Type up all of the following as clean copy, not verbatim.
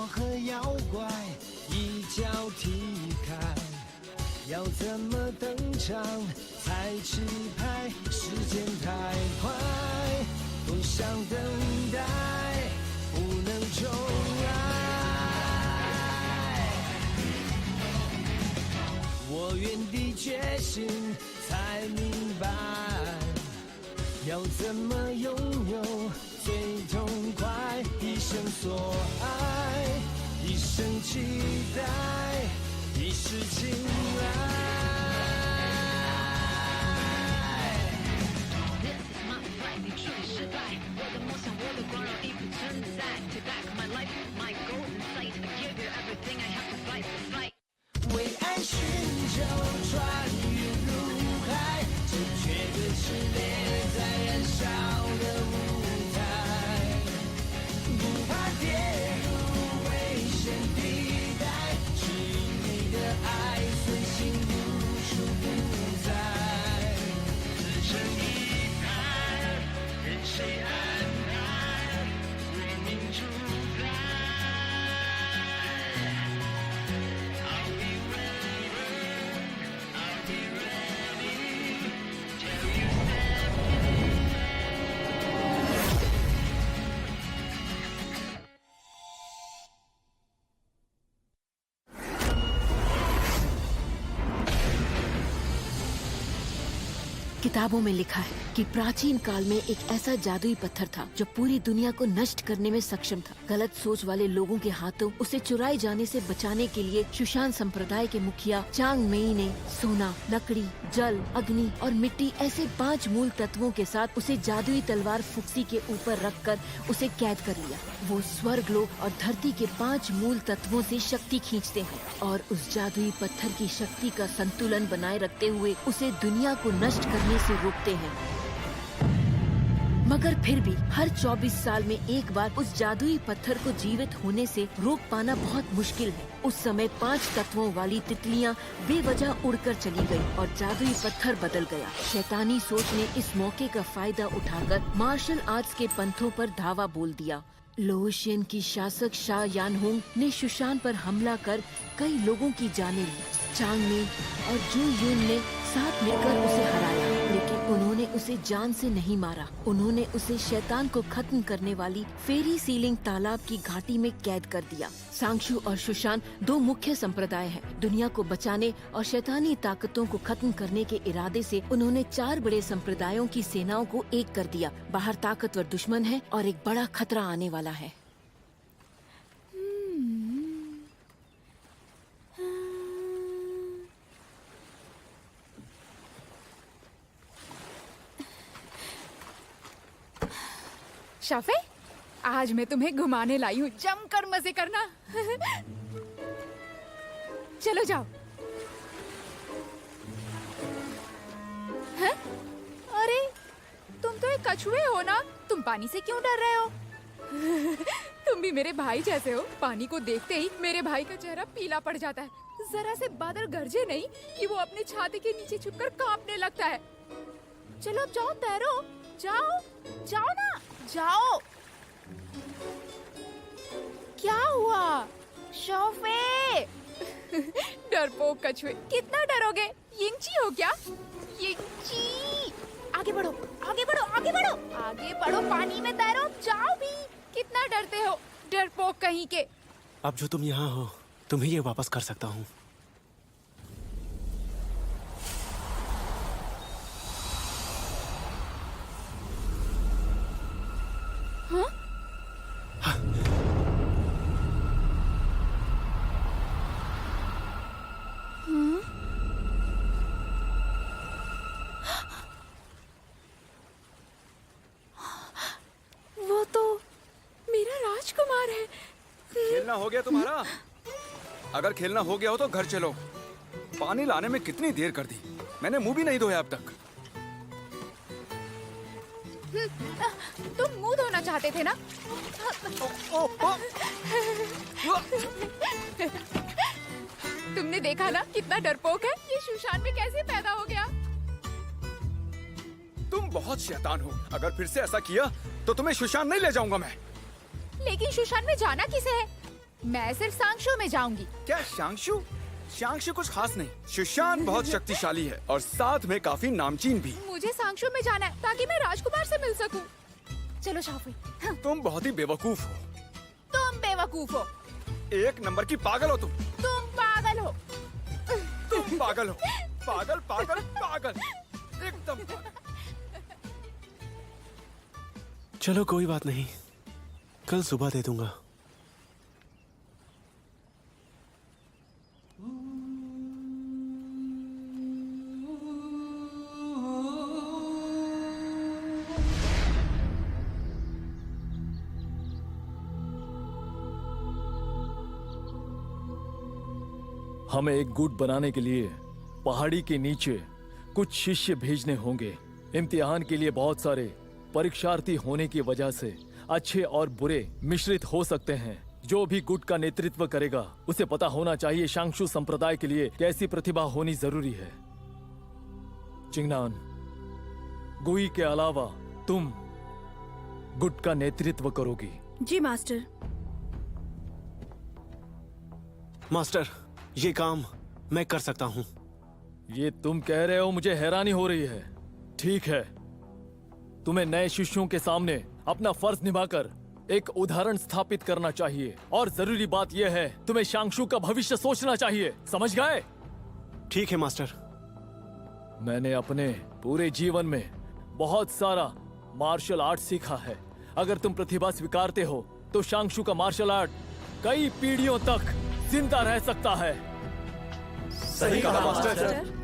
魔和妖怪一脚踢开，要怎么登场才吃牌？时间太快，不想等待，不能重来。我原地觉醒，才明白要怎么拥有最痛快。一生所爱，一生期待，一世情爱。This is my life， 你处理失败，我的梦想，我的光荣已不存在。Take back my life, my goal in sight. I give you everything, I have to fight for fight. 为爱寻求穿越入海，这绝对是烈在燃烧的舞台，不怕跌入危险地带，只因你的爱随心无处不在。自成一派，任谁安排，为民主宰。किताबों में लिखा है कि प्राचीन काल में एक ऐसा जादुई पत्थर था जो पूरी दुनिया को नष्ट करने में सक्षम था। गलत सोच वाले लोगों के हाथों उसे चुराए जाने से बचाने के लिए सुशान संप्रदाय के मुखिया चांग मेई ने सोना, लकड़ी, जल, अग्नि और मिट्टी ऐसे 5 मूल तत्वों के साथ उसे जादुई तलवार फुक्सी के ऊपर रखकर उसे कैद कर लिया। वो स्वर्ग लोक और धरती के 5 मूल तत्वों से शक्ति खींचते हैं और उस जादुई पत्थर की शक्ति का संतुलन बनाए रखते हुए उसे दुनिया को नष्ट करने से रोकते हैं। मगर फिर भी हर 24 साल में एक बार उस जादुई पत्थर को जीवित होने से रोक पाना बहुत मुश्किल है। उस समय 5 तत्वों वाली तितलियां बेवजह उड़कर चली गयी और जादुई पत्थर बदल गया। शैतानी सोच ने इस मौके का फायदा उठाकर मार्शल आर्ट्स के पंथों पर धावा बोल दिया। लोशियन की शासक शाह यानहोंग ने सुशान पर हमला कर कई लोगों की जानें ली। चांग मी और जू यून ने साथ मिलकर उसे हराया, लेकिन उन्होंने उसे जान से नहीं मारा। उन्होंने उसे शैतान को खत्म करने वाली फेरी सीलिंग तालाब की घाटी में कैद कर दिया। सांगशु और सुशान 2 मुख्य संप्रदाय हैं। दुनिया को बचाने और शैतानी ताकतों को खत्म करने के इरादे से उन्होंने 4 बड़े संप्रदायों की सेनाओं को एक कर दिया। बाहर ताकतवर दुश्मन है और एक बड़ा खतरा आने वाला है। शाफे, आज मैं तुम्हें घुमाने लाई हूँ, जमकर मजे करना। चलो जाओ। हैं? अरे, तुम तो एक कछुए हो ना? तुम पानी से क्यों डर रहे हो? तुम भी मेरे भाई जैसे हो। पानी को देखते ही मेरे भाई का चेहरा पीला पड़ जाता है। जरा से बादल गरजे नहीं कि वो अपने छाती के नीचे छुपकर कांपने लगता है। चलो जाओ, तैरो, जाओ, जाओ ना, जाओ। क्या हुआ शोफे? डरपोक कछुए, कितना डरोगे? यिंगची हो क्या? यिंगची, आगे बढ़ो, आगे बढ़ो, आगे बढ़ो, आगे बढ़ो, पानी में तैरो, जाओ भी। कितना डरते हो डरपोक कहीं के। अब जो तुम यहाँ हो, तुम्हें ये वापस कर सकता हूँ। हाँ? वो तो मेरा राजकुमार है। खेलना हो गया तुम्हारा? अगर खेलना हो गया हो तो घर चलो। पानी लाने में कितनी देर कर दी, मैंने मुंह भी नहीं धोया अब तक। तुम मुंह धोना चाहते थे ना? तुमने देखा ना कितना डरपोक है। ये सुशान में कैसे पैदा हो गया? तुम बहुत शैतान हो। अगर फिर से ऐसा किया तो तुम्हें सुशान नहीं ले जाऊंगा मैं। लेकिन सुशान में जाना किसे है? मैं सिर्फ सांगशो में जाऊंगी। क्या शांशु? शांशु कुछ खास नहीं। सुशांत बहुत शक्तिशाली है और साथ में काफी नामचीन भी। मुझे सांगशो में जाना है ताकि मैं राजकुमार से मिल सकूं। चलो शाफी। तुम बहुत ही बेवकूफ हो। तुम बेवकूफ हो। एक नंबर की पागल हो तुम। तुम पागल हो। तुम पागल हो। पागल पागल पागल, एकदम पागल। चलो कोई बात नहीं, कल सुबह दे दूंगा। हमें एक गुट बनाने के लिए पहाड़ी के नीचे कुछ शिष्य भेजने होंगे। इम्तिहान के लिए बहुत सारे परीक्षार्थी होने की वजह से अच्छे और बुरे मिश्रित हो सकते हैं। जो भी गुट का नेतृत्व करेगा उसे पता होना चाहिए शांशु संप्रदाय के लिए कैसी प्रतिभा होनी जरूरी है। चिंगनान, गुई के अलावा तुम गुट का नेतृत्व करोगी। जी मास्टर। मास्टर, ये काम मैं कर सकता हूँ। ये तुम कह रहे हो, मुझे हैरानी हो रही है। ठीक है, तुम्हें नए शिष्यों के सामने अपना फर्ज निभाकर एक उदाहरण स्थापित करना चाहिए और जरूरी बात यह है तुम्हें शांशु का भविष्य सोचना चाहिए। समझ गए? ठीक है मास्टर। मैंने अपने पूरे जीवन में बहुत सारा मार्शल आर्ट सीखा है। अगर तुम प्रतिभा स्वीकारते हो तो शांशु का मार्शल आर्ट कई पीढ़ियों तक जिंदा रह सकता है। सही कहा मास्टर।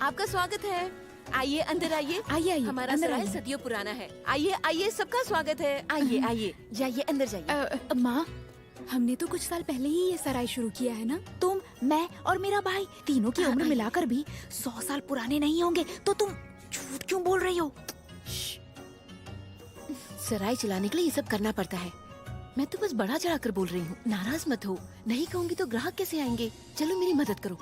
आपका स्वागत है। आइए अंदर आइए। आइए आइए, हमारा अंदर सराय आइए। सदियों पुराना है। आइए आइए, सबका स्वागत है। आइए आइए, जाइए अंदर जाइए। माँ, हमने तो कुछ साल पहले ही ये सराय शुरू किया है ना। तुम, मैं और मेरा भाई तीनों की उम्र मिलाकर भी 100 साल पुराने नहीं होंगे, तो तुम झूठ क्यों बोल रही हो? सराय चलाने के लिए ये सब करना पड़ता है। मैं तो बस बढ़ा चढ़ा कर बोल रही हूँ, नाराज मत हो। नहीं कहूँगी तो ग्राहक कैसे आएंगे? चलो मेरी मदद करो।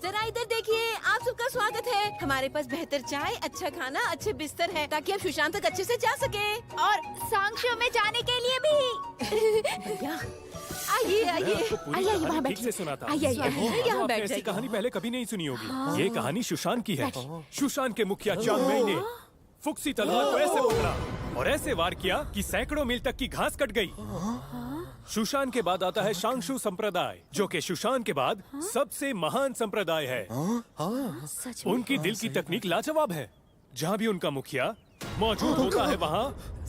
जरा इधर देखिए, आप सबका स्वागत है। हमारे पास बेहतर चाय, अच्छा खाना, अच्छे बिस्तर है ताकि आप सुशांत तक अच्छे से जा सके। और सांगशो में जाने के लिए भी। भैया आइए आइए आइए वहाँ ठीक से बैठिए। सुना था। आइए आइए यहाँ आपने बैठ ऐसी जाइए। कहानी पहले कभी नहीं सुनी होगी। ये कहानी सुशांत की है। सुशांत के मुखिया चांग मेई ने फुक्सी तलवार को ऐसे पकड़ा और ऐसे वार किया कि सैकड़ों मील तक की घास कट गई। सुशांत के बाद आता है शांशु संप्रदाय, जो कि सुशांत के बाद सबसे महान संप्रदाय है। उनकी दिल की तकनीक लाजवाब है। जहाँ भी उनका मुखिया मौजूद होता है वहाँ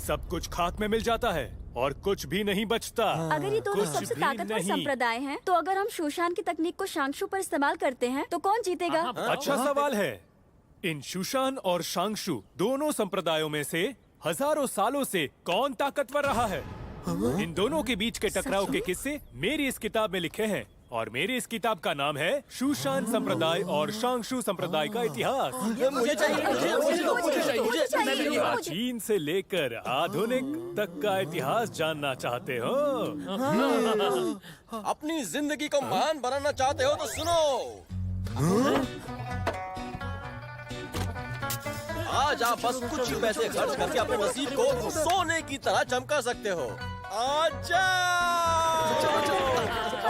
सब कुछ खाक में मिल जाता है और कुछ भी नहीं बचता। अगर ये दोनों कुछ सबसे भी ताकतवर नहीं। संप्रदाय हैं, तो अगर हम शोशान की तकनीक को शांशु पर इस्तेमाल करते हैं तो कौन जीतेगा? अच्छा सवाल है। इन शुशान और शांशु दोनों संप्रदायों में से हजारों सालों से कौन ताकतवर रहा है? इन दोनों के बीच के टकराव के किस्से मेरी इस किताब में लिखे हैं और मेरी इस किताब का नाम है शुशान संप्रदाय और शांशु संप्रदाय का इतिहास। प्राचीन से लेकर आधुनिक तक का इतिहास जानना चाहते हो? अपनी जिंदगी को महान बनाना चाहते हो तो सुनो। आज आप बस कुछ ही पैसे खर्च करके अपने नसीब को सोने की तरह चमका सकते हो। आजा!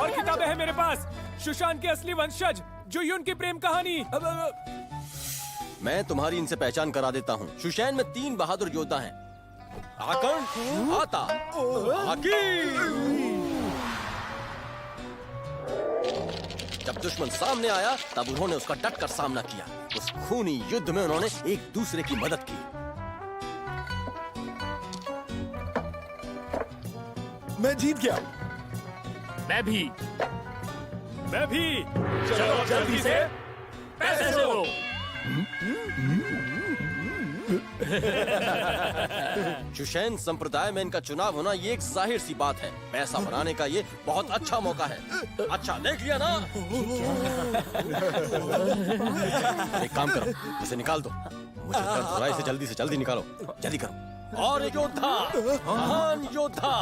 और किताबें हैं मेरे पास। सुशांत के असली वंशज जो युन की प्रेम कहानी। मैं तुम्हारी इनसे पहचान करा देता हूँ। सुशैन में 3 बहादुर योद्धा हैं। आकर्ण, आता, हाकी। जब दुश्मन सामने आया तब उन्होंने उसका डट कर सामना किया। उस खूनी युद्ध में उन्होंने एक दूसरे की मदद की। मैं जीत गया। मैं भी। चलो जल्दी से पैसे दो। शुशैन संप्रदाय में इनका चुनाव होना ये एक जाहिर सी बात है। पैसा बनाने का ये बहुत अच्छा मौका है। अच्छा देख लिया ना? एक काम करो, उसे निकाल दो। मुझे थोड़ा इसे जल्दी से जल्दी निकालो। जल्दी करो। और एक योद्धा, महान योद्धा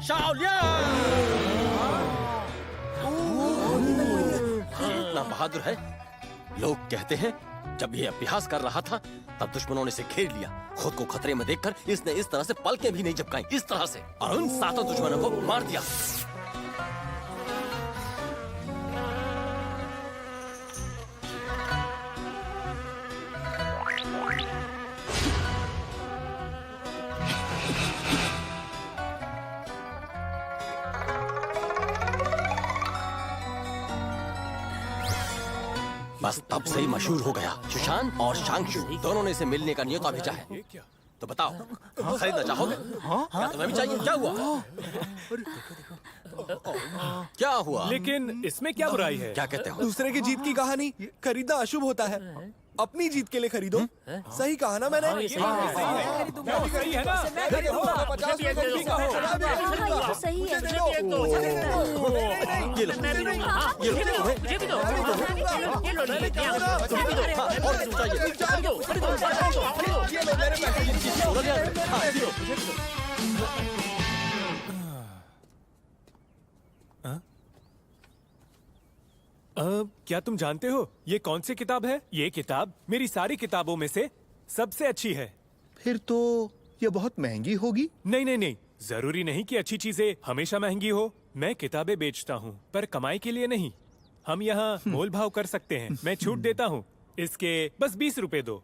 शाओलियन। इतना बहादुर है लोग कहते हैं जब ये अभ्यास कर रहा था तब दुश्मनों ने इसे घेर लिया। खुद को खतरे में देखकर इसने इस तरह से पलकें भी नहीं झपकाई, इस तरह से, और उन 7 दुश्मनों को मार दिया। बस तब से ही मशहूर हो गया। सुशांत और शांशु दोनों ने इसे मिलने का न्योता भेजा है। तो बताओ, खरीदना चाहोगे? क्या तुम्हें भी चाहिए? क्या हुआ? क्या हुआ? लेकिन इसमें क्या बुराई है? क्या कहते हो? दूसरे की जीत की कहानी खरीदना अशुभ होता है। अपनी जीत के लिए खरीदो। सही कहा ना मैंने? सही है ना? सही है। ये लो, क्या तुम जानते हो ये कौन सी किताब है? ये किताब मेरी सारी किताबों में से सबसे अच्छी है। फिर तो ये बहुत महंगी होगी। नहीं नहीं नहीं, जरूरी नहीं कि अच्छी चीजें हमेशा महंगी हो। मैं किताबें बेचता हूँ पर कमाई के लिए नहीं। हम यहाँ मोल भाव कर सकते हैं। मैं छूट देता हूँ। इसके बस 20 रुपए दो।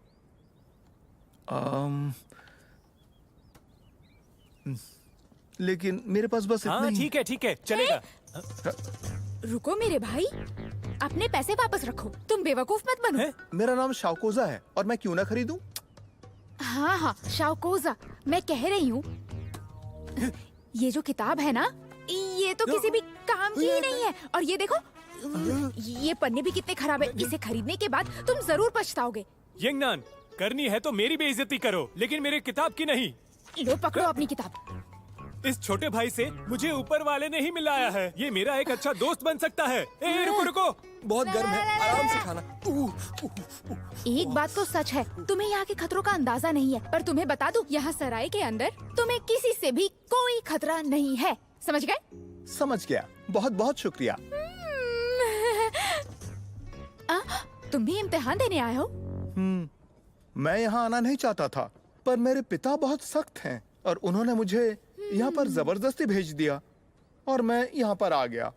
लेकिन मेरे पास बस हाँ ठीक है चलेगा। रुको मेरे भाई, अपने पैसे वापस रखो। तुम बेवकूफ मत बनो। मेरा नाम शावकोजा है और मैं क्यों ना खरीदूं? हाँ हाँ शावकोजा, मैं कह रही हूँ ये जो किताब है ना, ये तो किसी भी काम की ही नहीं है। और ये देखो, ये पन्ने भी कितने खराब है। इसे खरीदने के बाद तुम जरूर पछताओगे। यंगनान, करनी है तो मेरी बेइज्जती करो, लेकिन मेरे किताब की नहीं। लो पकड़ो अपनी किताब। इस छोटे भाई से मुझे ऊपर वाले ने ही मिलाया है। ये मेरा एक अच्छा दोस्त बन सकता है। रुको रुको, बहुत गर्म है, आराम से खाना। एक बात तो सच है, तुम्हें यहाँ के खतरों का अंदाजा नहीं है। पर तुम्हें बता दूं, यहाँ सराय के अंदर तुम्हें किसी से भी कोई खतरा नहीं है। समझ गए? समझ गया। बहुत बहुत शुक्रिया। तुम भी इम्तिहान देने आए हो? मैं यहाँ आना नहीं चाहता था, पर मेरे पिता बहुत सख्त हैं और उन्होंने मुझे यहाँ पर जबरदस्ती भेज दिया और मैं यहाँ पर आ गया।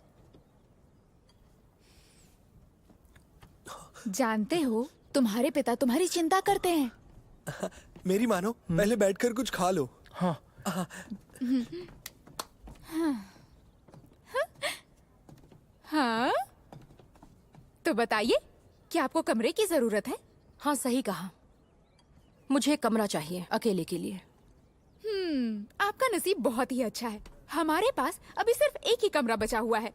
जानते हो, तुम्हारे पिता तुम्हारी चिंता करते हैं। मेरी मानो, पहले बैठकर कुछ खा लो। हाँ। हाँ? तो बताइए, क्या आपको कमरे की जरूरत है? हाँ सही कहा, मुझे कमरा चाहिए अकेले के लिए। आपका नसीब बहुत ही अच्छा है। हमारे पास अभी सिर्फ एक ही कमरा बचा हुआ है।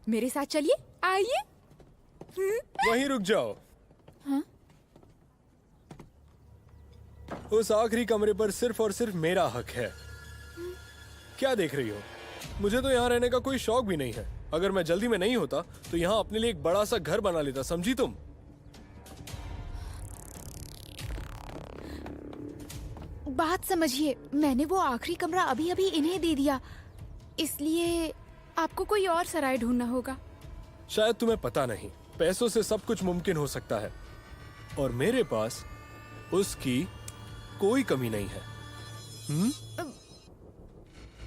मेरे साथ चलिए, आइए। वहीं रुक जाओ। उस आखिरी कमरे पर सिर्फ और सिर्फ मेरा हक है। क्या देख रही हो? मुझे तो यहाँ रहने का कोई शौक भी नहीं है। अगर मैं जल्दी में नहीं होता तो यहाँ अपने लिए एक बड़ा सा घर बना लेता, समझी तुम? बात समझिए, मैंने वो आखिरी कमरा अभी अभी इन्हें दे दिया, इसलिए आपको कोई और सराय ढूंढना होगा। शायद तुम्हें पता नहीं, पैसों से सब कुछ मुमकिन हो सकता है और मेरे पास उसकी कोई कमी नहीं है।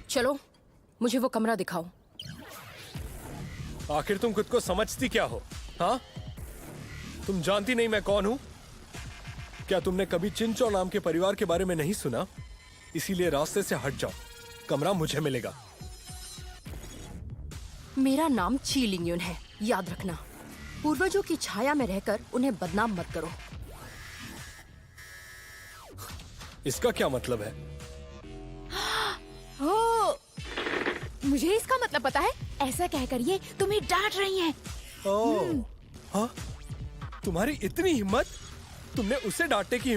चलो, मुझे वो कमरा दिखाओ। आखिर तुम खुद को समझती क्या हो? हाँ, तुम जानती नहीं मैं कौन हूँ? क्या तुमने कभी चिंचो नाम के परिवार के बारे में नहीं सुना? इसीलिए रास्ते से हट जाओ, कमरा मुझे मिलेगा। मेरा नाम ची लिंगयुन है, याद रखना। पूर्वजों की छाया में रहकर उन्हें बदनाम मत करो। इसका क्या मतलब है? ओ, मुझे इसका मतलब पता है। ऐसा कहकर ये तुम्हें डांट रही हैं। हाँ? तुम्हारी इतनी हिम्मत? तुमने उसे डांटने की हिम्मत